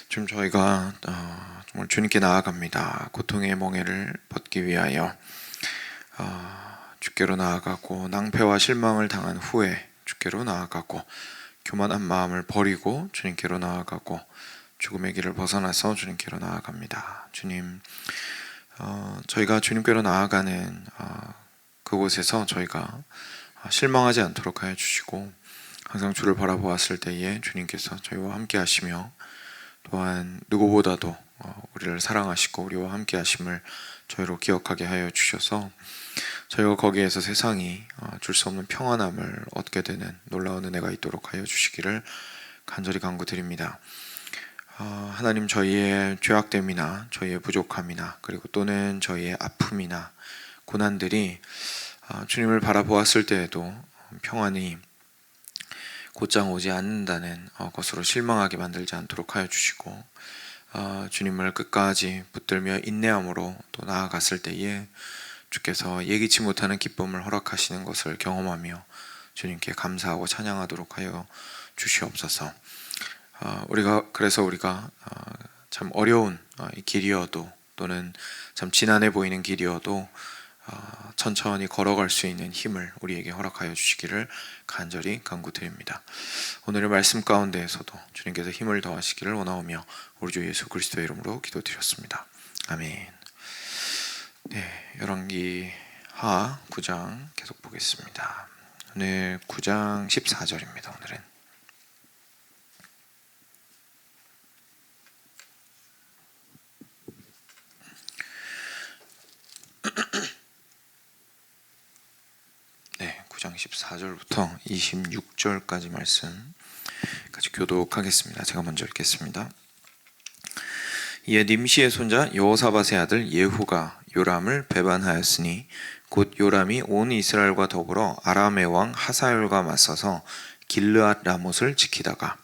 지금 저희가 정말 주님께 나아갑니다. 고통의 멍에를 벗기 위하여 주께로 나아가고, 낭패와 실망을 당한 후에 주께로 나아가고, 교만한 마음을 버리고 주님께로 나아가고, 죽음의 길을 벗어나서 주님께로 나아갑니다. 주님, 저희가 주님께로 나아가는 그곳에서 저희가 실망하지 않도록 하여 주시고, 항상 주를 바라보았을 때에 주님께서 저희와 함께 하시며, 또한 누구보다도 우리를 사랑하시고 우리와 함께 하심을 저희로 기억하게 하여 주셔서, 저희가 거기에서 세상이 줄 수 없는 평안함을 얻게 되는 놀라운 은혜가 있도록 하여 주시기를 간절히 간구드립니다. 하나님, 저희의 죄악됨이나 저희의 부족함이나 그리고 또는 저희의 아픔이나 고난들이 주님을 바라보았을 때에도 평안이 곧장 오지 않는다는 것으로 실망하게 만들지 않도록 하여 주시고, 주님을 끝까지 붙들며 인내함으로 또 나아갔을 때에 주께서 예기치 못하는 기쁨을 허락하시는 것을 경험하며 주님께 감사하고 찬양하도록 하여 주시옵소서. 그래서 우리가 참 어려운 이 길이어도, 또는 참 지난해 보이는 길이어도 천천히 걸어갈 수 있는 힘을 우리에게 허락하여 주시기를 간절히 간구드립니다. 오늘의 말씀 가운데에서도 주님께서 힘을 더하시기를 원하오며 우리 주 예수 그리스도의 이름으로 기도드렸습니다. 아멘. 네, 열왕기하 9장 계속 보겠습니다. 오늘 9장 14절입니다. 오늘은 네, 9장 14절부터 26절까지 말씀 같이 교독하겠습니다. 제가 먼저 읽겠습니다. 이에 nim시의 손자 여호사밧의 아들 예후가 요람을 배반하였으니, 곧 요람이 온 이스라엘과 더불어 아람의 왕 하사엘과 맞서서 길르앗 라못을 지키다가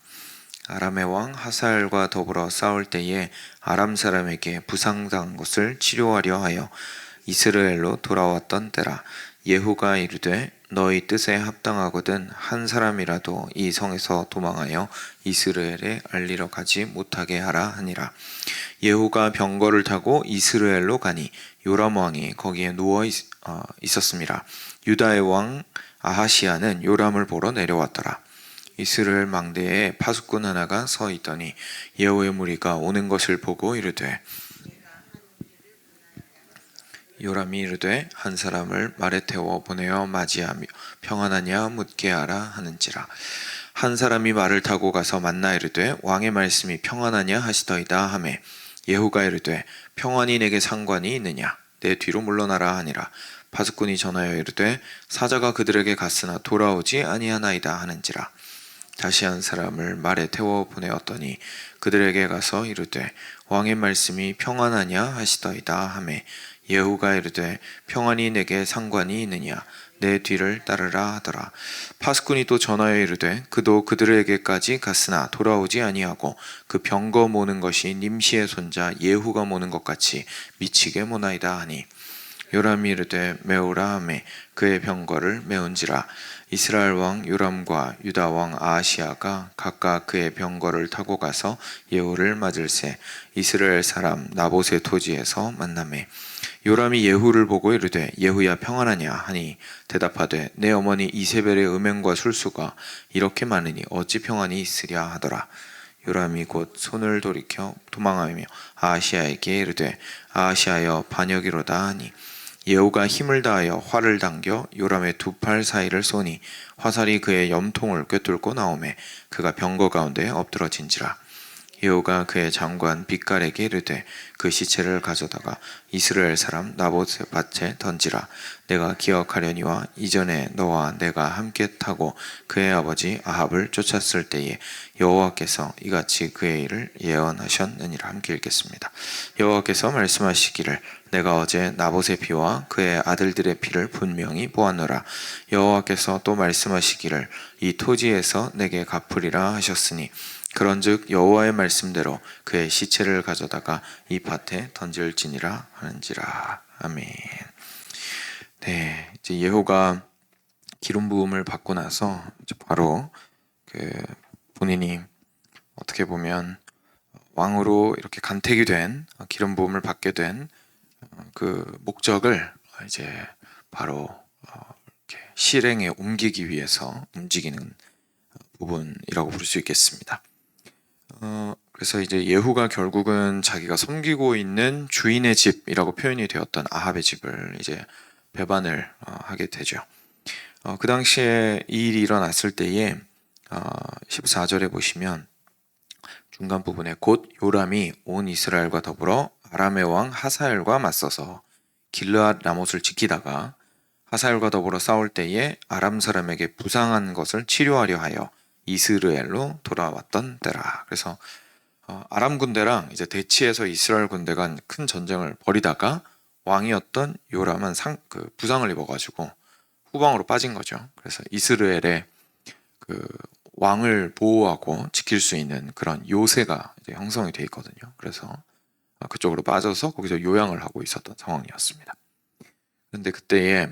아람의 왕 하사엘과 더불어 싸울 때에 아람 사람에게 부상당한 것을 치료하려 하여 이스라엘로 돌아왔던 때라. 예후가 이르되 너희 뜻에 합당하거든 한 사람이라도 이 성에서 도망하여 이스라엘에 알리러 가지 못하게 하라 하니라. 예후가 병거를 타고 이스라엘로 가니 요람 왕이 거기에 누워 있었습니다. 유다의 왕 아하시야는 요람을 보러 내려왔더라. 이스라엘 망대에 파수꾼 하나가 서 있더니 예후의 무리가 오는 것을 보고 이르되, 요람이 이르되 한 사람을 말에 태워 보내어 맞이하며 평안하냐 묻게 하라 하는지라. 한 사람이 말을 타고 가서 만나 이르되 왕의 말씀이 평안하냐 하시더이다 하매, 예후가 이르되 평안이 내게 상관이 있느냐, 내 뒤로 물러나라 하니라. 파수꾼이 전하여 이르되 사자가 그들에게 갔으나 돌아오지 아니하나이다 하는지라. 다시 한 사람을 말에 태워 보내었더니 그들에게 가서 이르되 왕의 말씀이 평안하냐 하시더이다 하매, 예후가 이르되 평안이 내게 상관이 있느냐, 내 뒤를 따르라 하더라. 파수꾼이 또 전하여 이르되 그도 그들에게까지 갔으나 돌아오지 아니하고 그 병거 모는 것이 nim시의 손자 예후가 모는 것 같이 미치게 모나이다 하니, 요람이 이르되 메우라 하매 그의 병거를 메운지라. 이스라엘 왕 요람과 유다 왕 아하시야가 각각 그의 병거를 타고 가서 예후를 맞을새 이스라엘 사람 나봇의 토지에서 만나매, 요람이 예후를 보고 이르되 예후야 평안하냐 하니 대답하되 내 어머니 이세벨의 음행과 술수가 이렇게 많으니 어찌 평안이 있으랴 하더라. 요람이 곧 손을 돌이켜 도망하며 아하시야에게 이르되 아하시야여 반역이로다 하니, 예후가 힘을 다하여 활을 당겨 요람의 두 팔 사이를 쏘니 화살이 그의 염통을 꿰뚫고 나오매 그가 병거 가운데 엎드러진지라. 예후가 그의 장관 빗갈에게 이르되 그 시체를 가져다가 이스라엘 사람 나봇의 밭에 던지라. 내가 기억하려니와 이전에 너와 내가 함께 타고 그의 아버지 아합을 쫓았을 때에 여호와께서 이같이 그의 일을 예언하셨느니라. 함께 읽겠습니다. 여호와께서 말씀하시기를 내가 어제 나봇의 피와 그의 아들들의 피를 분명히 보았노라. 여호와께서 또 말씀하시기를 이 토지에서 내게 갚으리라 하셨으니, 그런즉 여호와의 말씀대로 그의 시체를 가져다가 이 밭에 던질지니라 하는지라. 아멘. 네, 이제 예후가 기름 부음을 받고 나서 이제 바로 본인이 어떻게 보면 왕으로 이렇게 간택이 된 기름 부음을 받게 된 그 목적을 이제 바로 이렇게 실행에 옮기기 위해서 움직이는 부분이라고 볼 수 있겠습니다. 그래서 이제 예후가 결국은 자기가 섬기고 있는 주인의 집이라고 표현이 되었던 아합의 집을 이제 배반을 하게 되죠. 그 당시에 이 일이 일어났을 때에 14절에 보시면 중간 부분에 곧 요람이 온 이스라엘과 더불어 아람의 왕 하사엘과 맞서서 길르앗 라못을 지키다가 하사엘과 더불어 싸울 때에 아람 사람에게 부상한 것을 치료하려 하여 이스라엘로 돌아왔던 때라. 그래서 아람 군대랑 이제 대치해서 이스라엘 군대가 큰 전쟁을 벌이다가 왕이었던 요람은 부상을 입어가지고 후방으로 빠진 거죠. 그래서 이스라엘의 그 왕을 보호하고 지킬 수 있는 그런 요새가 이제 형성이 돼 있거든요. 그래서 그쪽으로 빠져서 거기서 요양을 하고 있었던 상황이었습니다. 그런데 그때에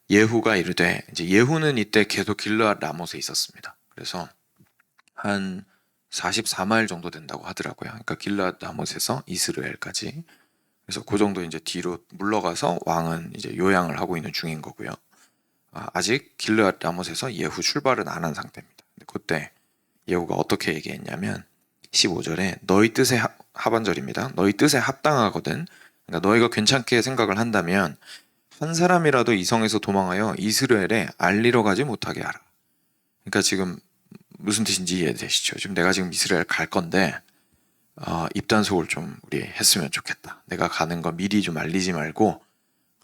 예후가 이르되, 이제 예후는 이때 계속 길르앗 라못에 있었습니다. 그래서 한 44마일 정도 된다고 하더라고요. 그러니까 길르앗 라못에서 이스라엘까지. 그래서 그 정도 이제 뒤로 물러가서 왕은 이제 요양을 하고 있는 중인 거고요. 아직 길르앗 라못에서 예후 출발은 안 한 상태입니다. 근데 그때 예후가 어떻게 얘기했냐면 15절에 너희 뜻에 하반절입니다. 너희 뜻에 합당하거든. 그러니까 너희가 괜찮게 생각을 한다면 한 사람이라도 이성에서 도망하여 이스라엘에 알리러 가지 못하게 하라. 그러니까 지금 무슨 뜻인지 이해되시죠? 지금 내가 지금 이스라엘 갈 건데 입단속을 좀 우리 했으면 좋겠다. 내가 가는 거 미리 좀 알리지 말고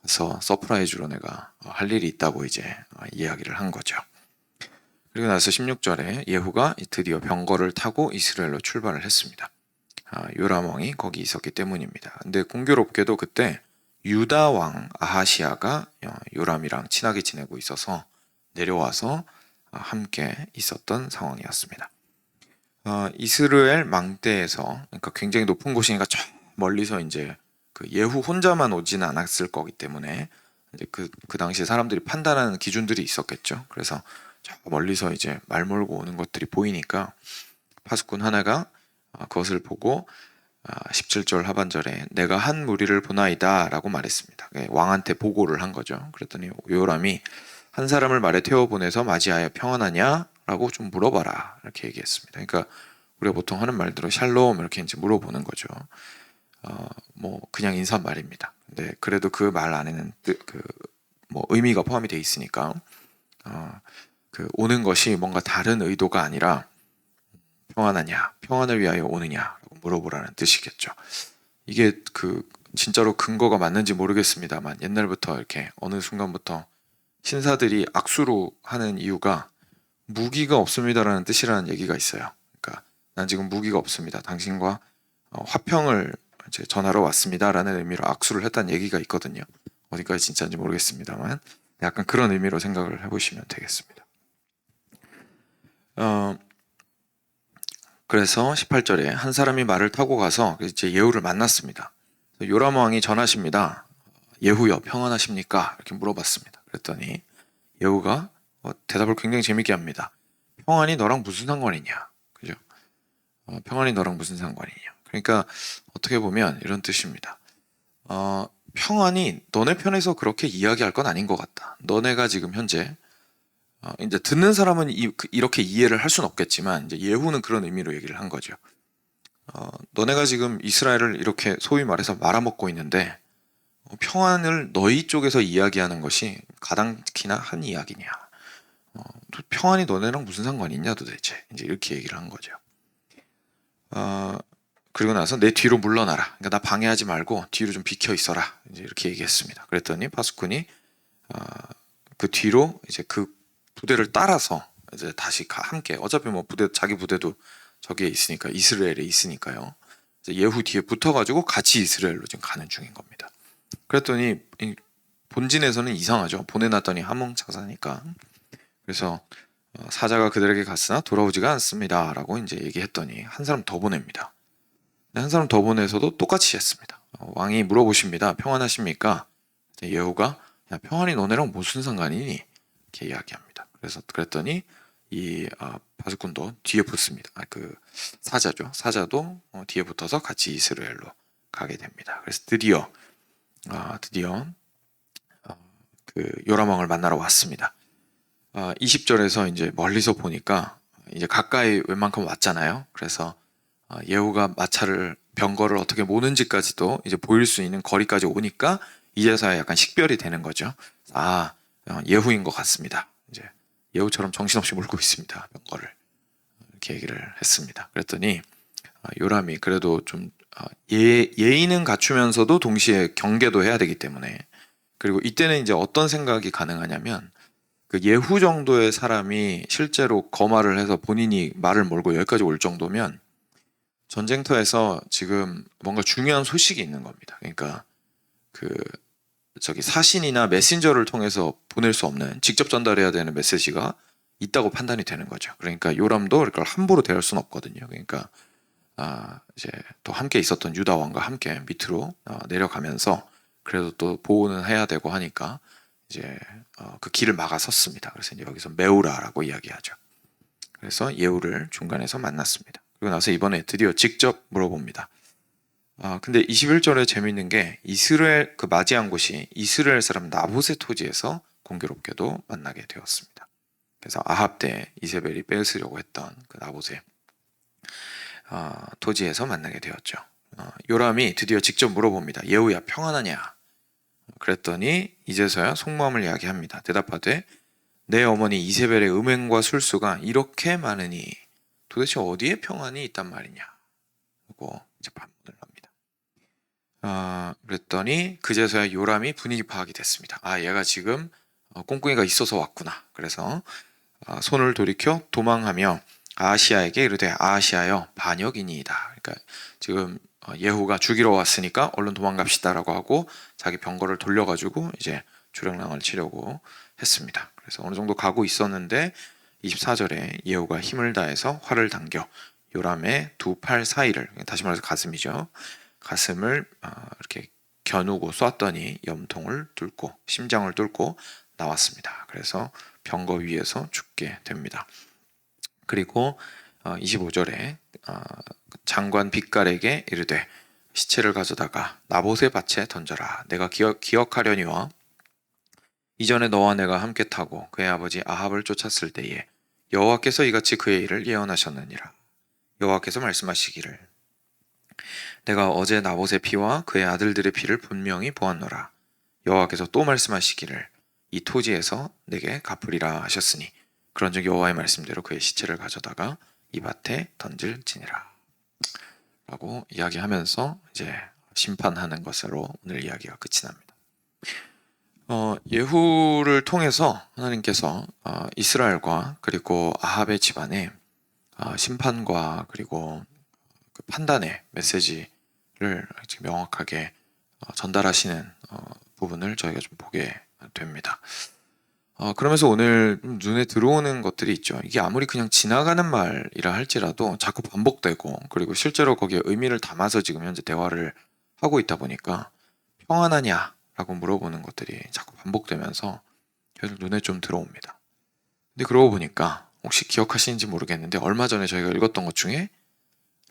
가서 서프라이즈로 내가 할 일이 있다고 이제 이야기를 한 거죠. 그리고 나서 16절에 예후가 드디어 병거를 타고 이스라엘로 출발을 했습니다. 요람 왕이 거기 있었기 때문입니다. 근데 공교롭게도 그때 유다 왕 아하시아가 요람이랑 친하게 지내고 있어서 내려와서 함께 있었던 상황이었습니다. 이스라엘 망대에서, 그러니까 굉장히 높은 곳이니까 저 멀리서 이제 그 예후 혼자만 오지는 않았을 거기 때문에 이제 그 당시 사람들이 판단하는 기준들이 있었겠죠. 그래서 저 멀리서 이제 말 몰고 오는 것들이 보이니까 파수꾼 하나가 그것을 보고 17절 하반절에 내가 한 무리를 보나이다 라고 말했습니다. 왕한테 보고를 한 거죠. 그랬더니 요람이 한 사람을 말에 태워보내서 맞이하여 평안하냐? 라고 좀 물어봐라. 이렇게 얘기했습니다. 그러니까 우리가 보통 하는 말대로 샬롬 이렇게 이제 물어보는 거죠. 뭐 그냥 인사말입니다. 근데 그래도 그 말 안에는 뭐 의미가 포함이 돼 있으니까 그 오는 것이 뭔가 다른 의도가 아니라 평안하냐, 평안을 위하여 오느냐라고 물어보라는 뜻이겠죠. 이게 진짜로 근거가 맞는지 모르겠습니다만 옛날부터 이렇게 어느 순간부터 신사들이 악수로 하는 이유가 무기가 없습니다라는 뜻이라는 얘기가 있어요. 그러니까 난 지금 무기가 없습니다. 당신과 화평을 이제 전하러 왔습니다라는 의미로 악수를 했다는 얘기가 있거든요. 어디까지 진짜인지 모르겠습니다만 약간 그런 의미로 생각을 해보시면 되겠습니다. 그래서 18절에 한 사람이 말을 타고 가서 이제 예후를 만났습니다. 요람 왕이 전하십니다. 예후여 평안하십니까? 이렇게 물어봤습니다. 그랬더니 예후가 대답을 굉장히 재밌게 합니다. 평안이 너랑 무슨 상관이냐? 그죠? 평안이 너랑 무슨 상관이냐? 그러니까 어떻게 보면 이런 뜻입니다. 평안이 너네 편에서 그렇게 이야기할 건 아닌 것 같다. 너네가 지금 현재 이제 듣는 사람은 이렇게 이해를 할 수는 없겠지만 이제 예후는 그런 의미로 얘기를 한 거죠. 너네가 지금 이스라엘을 이렇게 소위 말해서 말아먹고 있는데 평안을 너희 쪽에서 이야기하는 것이 가당키나 한 이야기냐? 평안이 너네랑 무슨 상관이 있냐 도대체? 이제 이렇게 얘기를 한 거죠. 그리고 나서 내 뒤로 물러나라. 그러니까 나 방해하지 말고 뒤로 좀 비켜 있어라. 이제 이렇게 얘기했습니다. 그랬더니 파수꾼이 그 뒤로 이제 그 부대를 따라서 이제 다시 함께 어차피 뭐 자기 부대도 저기에 있으니까 이스라엘에 있으니까요. 이제 예후 뒤에 붙어가지고 같이 이스라엘로 지금 가는 중인 겁니다. 그랬더니 본진에서는 이상하죠. 보내놨더니 함흥차사니까. 그래서 사자가 그들에게 갔으나 돌아오지가 않습니다라고 이제 얘기했더니 한 사람 더 보냅니다. 한 사람 더 보내서도 똑같이 했습니다. 왕이 물어보십니다. 평안하십니까? 예후가 야, 평안이 너네랑 무슨 상관이니? 이렇게 이야기합니다. 그랬더니 이 바스군도 뒤에 붙습니다. 그 사자죠. 사자도 뒤에 붙어서 같이 이스라엘로 가게 됩니다. 그래서 드디어 그 요람 왕을 만나러 왔습니다. 20절에서 이제 멀리서 보니까 이제 가까이 웬만큼 왔잖아요. 그래서 예후가 마차를 병거를 어떻게 모는지까지도 이제 보일 수 있는 거리까지 오니까 이제서야 약간 식별이 되는 거죠. 예후인 것 같습니다. 이제 예후처럼 정신없이 몰고 있습니다. 병거를. 이렇게 얘기를 했습니다. 그랬더니 요람이 그래도 좀 예의는 갖추면서도 동시에 경계도 해야 되기 때문에, 그리고 이때는 이제 어떤 생각이 가능하냐면 그 예후 정도의 사람이 실제로 거말을 해서 본인이 말을 몰고 여기까지 올 정도면 전쟁터에서 지금 뭔가 중요한 소식이 있는 겁니다. 그러니까 그 사신이나 메신저를 통해서 보낼 수 없는, 직접 전달해야 되는 메시지가 있다고 판단이 되는 거죠. 그러니까 요람도 그걸 함부로 대할 수는 없거든요. 그러니까 이제 또 함께 있었던 유다 왕과 함께 밑으로 내려가면서 그래도 또 보호는 해야 되고 하니까 이제 그 길을 막아섰습니다. 그래서 이제 여기서 메우라라고 이야기하죠. 그래서 예후를 중간에서 만났습니다. 그리고 나서 이번에 드디어 직접 물어봅니다. 근데 21절에 재밌는 게 이스라엘 그 맞이한 곳이 이스라엘 사람 나봇의 토지에서 공교롭게도 만나게 되었습니다. 그래서 아합 때 이세벨이 뺏으려고 했던 그 나봇의 토지에서 만나게 되었죠. 요람이 드디어 직접 물어봅니다. 예후야 평안하냐? 그랬더니 이제서야 속마음을 이야기합니다. 대답하되 내 어머니 이세벨의 음행과 술수가 이렇게 많으니 도대체 어디에 평안이 있단 말이냐? 하고 이제 반문을 합니다. 그랬더니 그제서야 요람이 분위기 파악이 됐습니다. 얘가 지금 꽁꽁이가 있어서 왔구나. 그래서 손을 돌이켜 도망하며 아하시아에게 이르되 아하시아여 반역이니이다. 그러니까 지금 예후가 죽이러 왔으니까 얼른 도망갑시다라고 하고 자기 병거를 돌려가지고 이제 주량랑을 치려고 했습니다. 그래서 어느 정도 가고 있었는데 24절에 예후가 힘을 다해서 활을 당겨 요람의 두 팔 사이를, 다시 말해서 가슴이죠. 가슴을 이렇게 겨누고 쐈더니 염통을 뚫고 심장을 뚫고 나왔습니다. 그래서 병거 위에서 죽게 됩니다. 그리고 25절에 장관 빗갈에게 이르되 시체를 가져다가 나봇의 밭에 던져라. 내가 기억하려니와 이전에 너와 내가 함께 타고 그의 아버지 아합을 쫓았을 때에 여호와께서 이같이 그의 일을 예언하셨느니라. 여호와께서 말씀하시기를 내가 어제 나봇의 피와 그의 아들들의 피를 분명히 보았노라. 여호와께서 또 말씀하시기를 이 토지에서 내게 갚으리라 하셨으니 그런즉 여호와의 말씀대로 그의 시체를 가져다가 이 밭에 던질지니라 라고 이야기하면서 이제 심판하는 것으로 오늘 이야기가 끝이 납니다. 예후를 통해서 하나님께서 이스라엘과 그리고 아합의 집안에 심판과 그리고 그 판단의 메시지를 명확하게 전달하시는 부분을 저희가 좀 보게 됩니다. 그러면서 오늘 눈에 들어오는 것들이 있죠. 이게 아무리 그냥 지나가는 말이라 할지라도 자꾸 반복되고, 그리고 실제로 거기에 의미를 담아서 지금 현재 대화를 하고 있다 보니까 평안하냐? 라고 물어보는 것들이 자꾸 반복되면서 계속 눈에 좀 들어옵니다. 근데 그러고 보니까 혹시 기억하시는지 모르겠는데 얼마 전에 저희가 읽었던 것 중에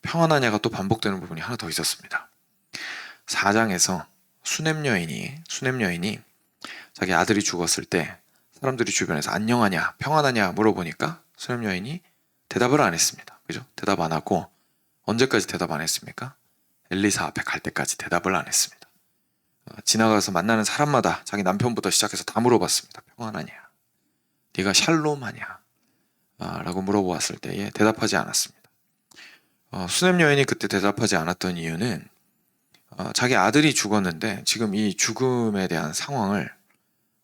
평안하냐가 또 반복되는 부분이 하나 더 있었습니다. 4장에서 수넴 여인이 자기 아들이 죽었을 때 사람들이 주변에서 안녕하냐, 평안하냐 물어보니까 수넴 여인이 대답을 안 했습니다. 그죠? 대답 안 하고 언제까지 대답 안 했습니까? 엘리사 앞에 갈 때까지 대답을 안 했습니다. 지나가서 만나는 사람마다 자기 남편부터 시작해서 다 물어봤습니다. 평안하냐? 네가 샬롬하냐? 라고 물어보았을 때에 대답하지 않았습니다. 수넴 여인이 그때 대답하지 않았던 이유는 자기 아들이 죽었는데 지금 이 죽음에 대한 상황을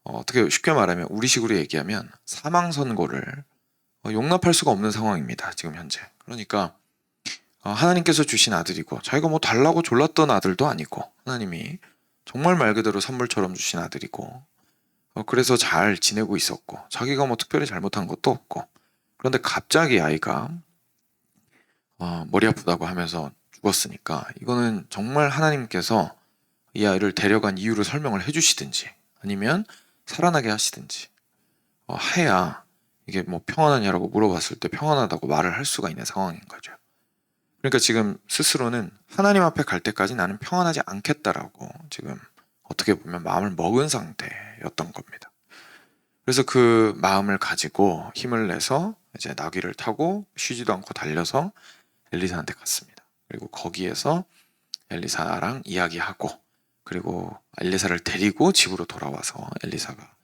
어떻게 쉽게 말하면 우리식으로 얘기하면 사망 선고를 용납할 수가 없는 상황입니다. 지금 현재. 그러니까 하나님께서 주신 아들이고 자기가 뭐 달라고 졸랐던 아들도 아니고 하나님이 정말 말 그대로 선물처럼 주신 아들이고 그래서 잘 지내고 있었고 자기가 뭐 특별히 잘못한 것도 없고, 그런데 갑자기 아이가 머리 아프다고 하면서 죽었으니까 이거는 정말 하나님께서 이 아이를 데려간 이유를 설명을 해주시든지 아니면 살아나게 하시든지 해야 이게 뭐 평안하냐라고 물어봤을 때 평안하다고 말을 할 수가 있는 상황인 거죠. 그러니까 지금 스스로는 하나님 앞에 갈 때까지 나는 평안하지 않겠다라고 지금 어떻게 보면 마음을 먹은 상태였던 겁니다. 그래서 그 마음을 가지고 힘을 내서 이제 나귀를 타고 쉬지도 않고 달려서 엘리사한테 갔습니다. 그리고 거기에서 엘리사랑 이야기하고, 그리고 엘리사를 데리고 집으로 돌아와서 엘리사가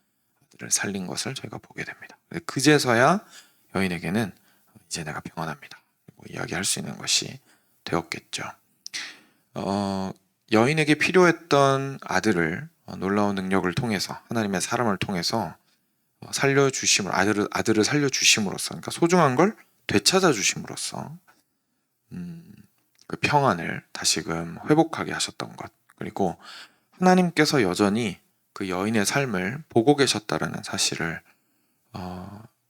아들을 살린 것을 저희가 보게 됩니다. 그제서야 여인에게는 이제 내가 평안합니다 이야기할 수 있는 것이 되었겠죠. 여인에게 필요했던 아들을 놀라운 능력을 통해서, 하나님의 사람을 통해서 살려주심으로, 아들을 살려주심으로써, 그러니까 소중한 걸 되찾아 주심으로써 그 평안을 다시금 회복하게 하셨던 것, 그리고 하나님께서 여전히 그 여인의 삶을 보고 계셨다라는 사실을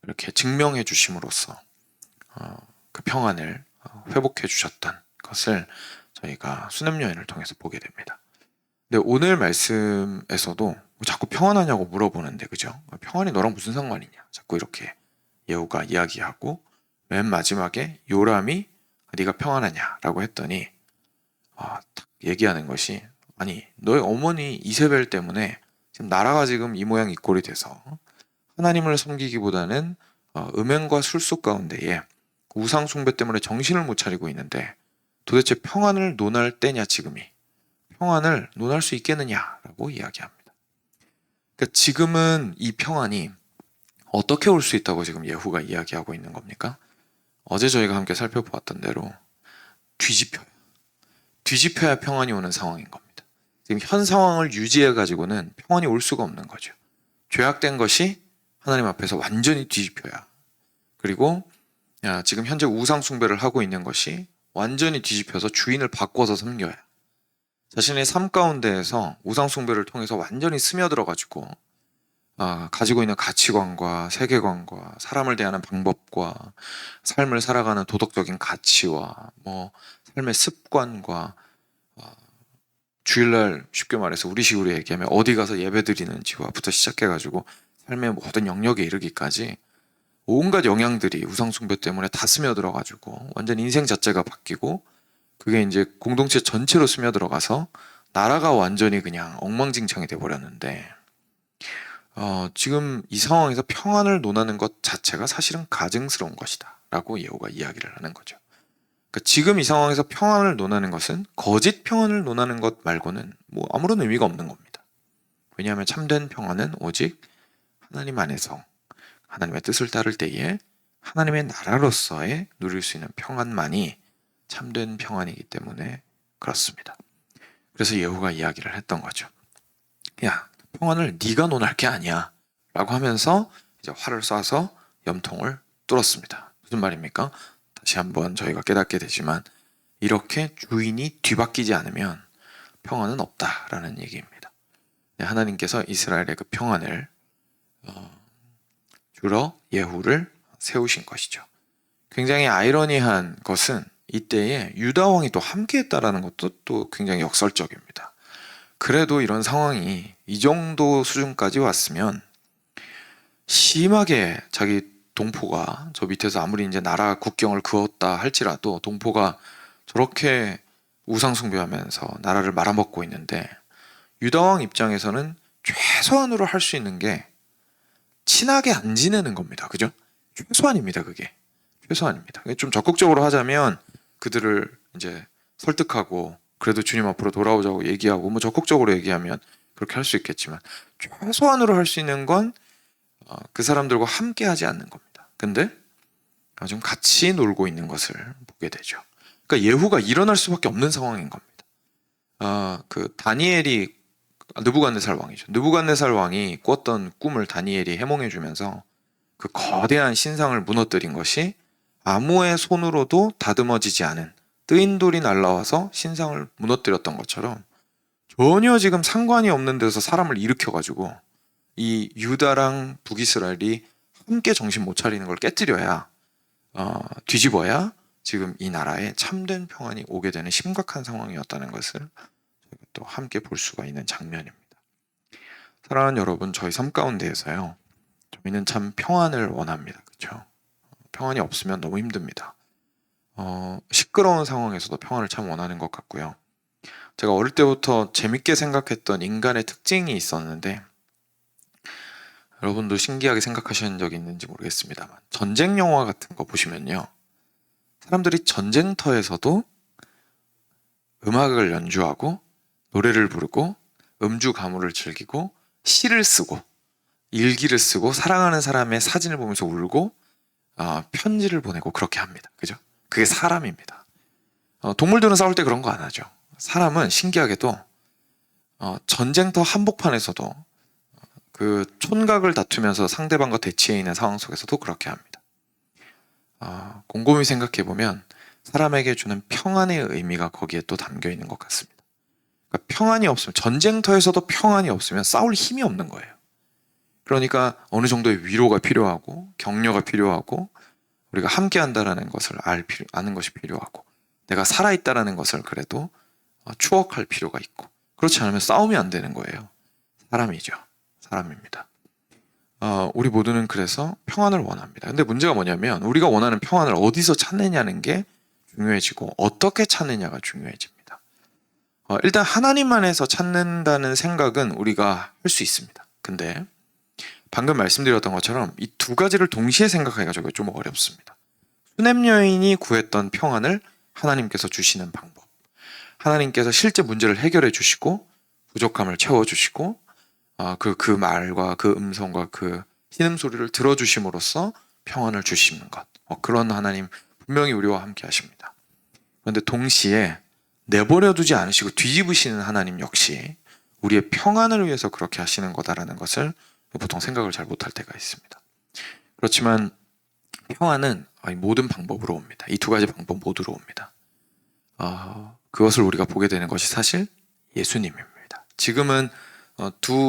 이렇게 증명해 주심으로써 그 평안을 회복해 주셨던 것을 저희가 수냄 여인을 통해서 보게 됩니다. 근데 오늘 말씀에서도 자꾸 평안하냐고 물어보는데, 그죠? 평안이 너랑 무슨 상관이냐? 자꾸 이렇게 예후가 이야기하고, 맨 마지막에 요람이 네가 평안하냐라고 했더니 딱 얘기하는 것이, 아니 너의 어머니 이세벨 때문에 지금 나라가 지금 이 모양 이 꼴이 돼서 하나님을 섬기기보다는 음행과 술수 가운데에 우상 숭배 때문에 정신을 못 차리고 있는데 도대체 평안을 논할 때냐 지금이, 평안을 논할 수 있겠느냐라고 이야기합니다. 그러니까 지금은 이 평안이 어떻게 올 수 있다고 지금 예후가 이야기하고 있는 겁니까? 어제 저희가 함께 살펴보았던 대로 뒤집혀야 평안이 오는 상황인 겁니다. 지금 현 상황을 유지해 가지고는 평안이 올 수가 없는 거죠. 죄악된 것이 하나님 앞에서 완전히 뒤집혀야, 그리고 지금 현재 우상 숭배를 하고 있는 것이 완전히 뒤집혀서 주인을 바꿔서 섬겨야, 자신의 삶 가운데에서 우상 숭배를 통해서 완전히 스며들어 가지고 가지고 있는 가치관과 세계관과 사람을 대하는 방법과 삶을 살아가는 도덕적인 가치와 뭐 삶의 습관과 주일날 쉽게 말해서 우리식으로 얘기하면 어디 가서 예배 드리는지와부터 시작해가지고 삶의 모든 영역에 이르기까지 온갖 영향들이 우상 숭배 때문에 다 스며들어가지고 완전 인생 자체가 바뀌고, 그게 이제 공동체 전체로 스며들어가서 나라가 완전히 그냥 엉망진창이 돼버렸는데, 지금 이 상황에서 평안을 논하는 것 자체가 사실은 가증스러운 것이다 라고 예후가 이야기를 하는 거죠. 그러니까 지금 이 상황에서 평안을 논하는 것은 거짓 평안을 논하는 것 말고는 뭐 아무런 의미가 없는 겁니다. 왜냐하면 참된 평안은 오직 하나님 안에서 하나님의 뜻을 따를 때에 하나님의 나라로서의 누릴 수 있는 평안만이 참된 평안이기 때문에 그렇습니다. 그래서 예후가 이야기를 했던 거죠. 야, 평안을 네가 논할 게 아니야 라고 하면서 이제 활을 쏴서 염통을 뚫었습니다. 무슨 말입니까? 다시 한번 저희가 깨닫게 되지만, 이렇게 주인이 뒤바뀌지 않으면 평안은 없다라는 얘기입니다. 하나님께서 이스라엘의 그 평안을 주러 예후를 세우신 것이죠. 굉장히 아이러니한 것은 이때에 유다 왕이 또 함께했다라는 것도 또 굉장히 역설적입니다. 그래도 이런 상황이 이 정도 수준까지 왔으면 심하게 자기 동포가 저 밑에서 아무리 이제 나라 국경을 그었다 할지라도 동포가 저렇게 우상숭배하면서 나라를 말아먹고 있는데, 유다왕 입장에서는 최소한으로 할 수 있는 게 친하게 안 지내는 겁니다. 그죠? 최소한입니다. 그게 최소한입니다. 좀 적극적으로 하자면 그들을 이제 설득하고 그래도 주님 앞으로 돌아오자고 얘기하고 뭐 적극적으로 얘기하면 그렇게 할 수 있겠지만, 최소한으로 할 수 있는 건 그 사람들과 함께 하지 않는 겁니다. 근데 좀 같이 놀고 있는 것을 보게 되죠. 그러니까 예후가 일어날 수밖에 없는 상황인 겁니다. 그 다니엘이, 느부갓네살 왕이죠. 느부갓네살 왕이 꿨던 꿈을 다니엘이 해몽해 주면서 그 거대한 신상을 무너뜨린 것이 아무의 손으로도 다듬어지지 않은 뜨인 돌이 날라와서 신상을 무너뜨렸던 것처럼, 전혀 지금 상관이 없는 데서 사람을 일으켜가지고 이 유다랑 북이스라엘이 함께 정신 못 차리는 걸 깨뜨려야, 뒤집어야 지금 이 나라에 참된 평안이 오게 되는 심각한 상황이었다는 것을 또 함께 볼 수가 있는 장면입니다. 사랑하는 여러분, 저희 삶 가운데에서요, 저희는 참 평안을 원합니다. 그렇죠? 평안이 없으면 너무 힘듭니다. 시끄러운 상황에서도 평안을 참 원하는 것 같고요. 제가 어릴 때부터 재밌게 생각했던 인간의 특징이 있었는데, 여러분도 신기하게 생각하시는 적이 있는지 모르겠습니다만, 전쟁 영화 같은 거 보시면요, 사람들이 전쟁터에서도 음악을 연주하고 노래를 부르고 음주 가무를 즐기고 시를 쓰고 일기를 쓰고 사랑하는 사람의 사진을 보면서 울고 편지를 보내고 그렇게 합니다. 그죠? 그게 사람입니다. 동물들은 싸울 때 그런 거 안 하죠. 사람은 신기하게도 전쟁터 한복판에서도 그 촌각을 다투면서 상대방과 대치해 있는 상황 속에서도 그렇게 합니다. 곰곰이 생각해 보면 사람에게 주는 평안의 의미가 거기에 또 담겨 있는 것 같습니다. 그러니까 평안이 없으면, 전쟁터에서도 평안이 없으면 싸울 힘이 없는 거예요. 그러니까 어느 정도의 위로가 필요하고 격려가 필요하고 우리가 함께 한다라는 것을 아는 것이 필요하고 내가 살아있다라는 것을 그래도 추억할 필요가 있고, 그렇지 않으면 싸움이 안 되는 거예요. 사람이죠. 사람입니다. 우리 모두는 그래서 평안을 원합니다. 근데 문제가 뭐냐면 우리가 원하는 평안을 어디서 찾느냐는 게 중요해지고 어떻게 찾느냐가 중요해집니다. 일단 하나님만에서 찾는다는 생각은 우리가 할 수 있습니다. 근데 방금 말씀드렸던 것처럼 이 두 가지를 동시에 생각해가지고 좀 어렵습니다. 수냄 여인이 구했던 평안을 하나님께서 주시는 방법, 하나님께서 실제 문제를 해결해 주시고 부족함을 채워주시고 그 말과 그 음성과 그 신음소리를 들어주심으로써 평안을 주시는 것, 그런 하나님 분명히 우리와 함께 하십니다. 그런데 동시에 내버려두지 않으시고 뒤집으시는 하나님 역시 우리의 평안을 위해서 그렇게 하시는 거다라는 것을 보통 생각을 잘 못할 때가 있습니다. 그렇지만 평안은 모든 방법으로 옵니다. 이 두 가지 방법 모두로 옵니다. 그것을 우리가 보게 되는 것이 사실 예수님입니다. 지금은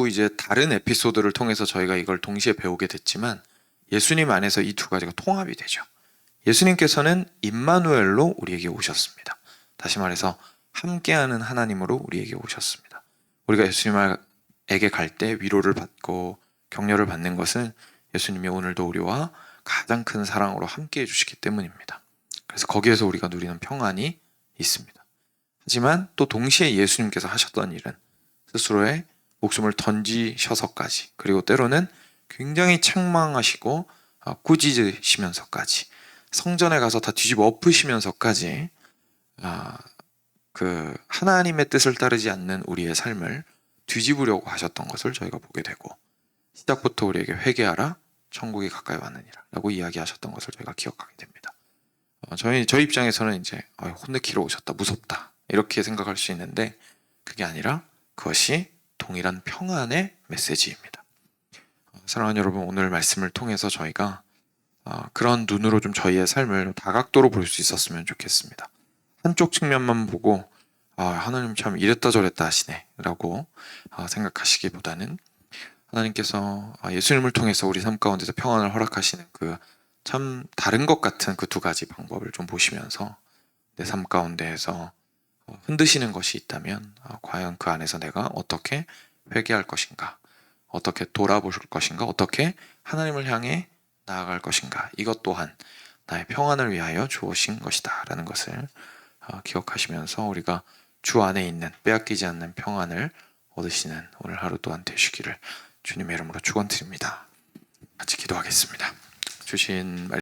이제 다른 에피소드를 통해서 저희가 이걸 동시에 배우게 됐지만 예수님 안에서 이 두 가지가 통합이 되죠. 예수님께서는 임마누엘로 우리에게 오셨습니다. 다시 말해서 함께하는 하나님으로 우리에게 오셨습니다. 우리가 예수님에게 갈 때 위로를 받고 격려를 받는 것은 예수님이 오늘도 우리와 가장 큰 사랑으로 함께 해주시기 때문입니다. 그래서 거기에서 우리가 누리는 평안이 있습니다. 하지만 또 동시에 예수님께서 하셨던 일은 스스로의 목숨을 던지셔서까지, 그리고 때로는 굉장히 책망하시고 꾸짖으시면서까지, 성전에 가서 다 뒤집어 엎으시면서까지 그 하나님의 뜻을 따르지 않는 우리의 삶을 뒤집으려고 하셨던 것을 저희가 보게 되고, 시작부터 우리에게 회개하라, 천국이 가까이 왔느니라 라고 이야기하셨던 것을 저희가 기억하게 됩니다. 저희 입장에서는 이제 혼내키러 오셨다, 무섭다 이렇게 생각할 수 있는데 그게 아니라 그것이 동일한 평안의 메시지입니다. 사랑하는 여러분, 오늘 말씀을 통해서 저희가 그런 눈으로 좀 저희의 삶을 다각도로 볼 수 있었으면 좋겠습니다. 한쪽 측면만 보고 하나님 참 이랬다 저랬다 하시네 라고 생각하시기보다는 하나님께서 예수님을 통해서 우리 삶 가운데서 평안을 허락하시는 그 참 다른 것 같은 그 두 가지 방법을 좀 보시면서 내 삶 가운데에서 흔드시는 것이 있다면 과연 그 안에서 내가 어떻게 회개할 것인가, 어떻게 돌아볼 것인가, 어떻게 하나님을 향해 나아갈 것인가, 이것 또한 나의 평안을 위하여 주어진 것이다 라는 것을 기억하시면서 우리가 주 안에 있는 빼앗기지 않는 평안을 얻으시는 오늘 하루 또한 되시기를 주님의 이름으로 축원드립니다. 같이 기도하겠습니다. 주신 말씀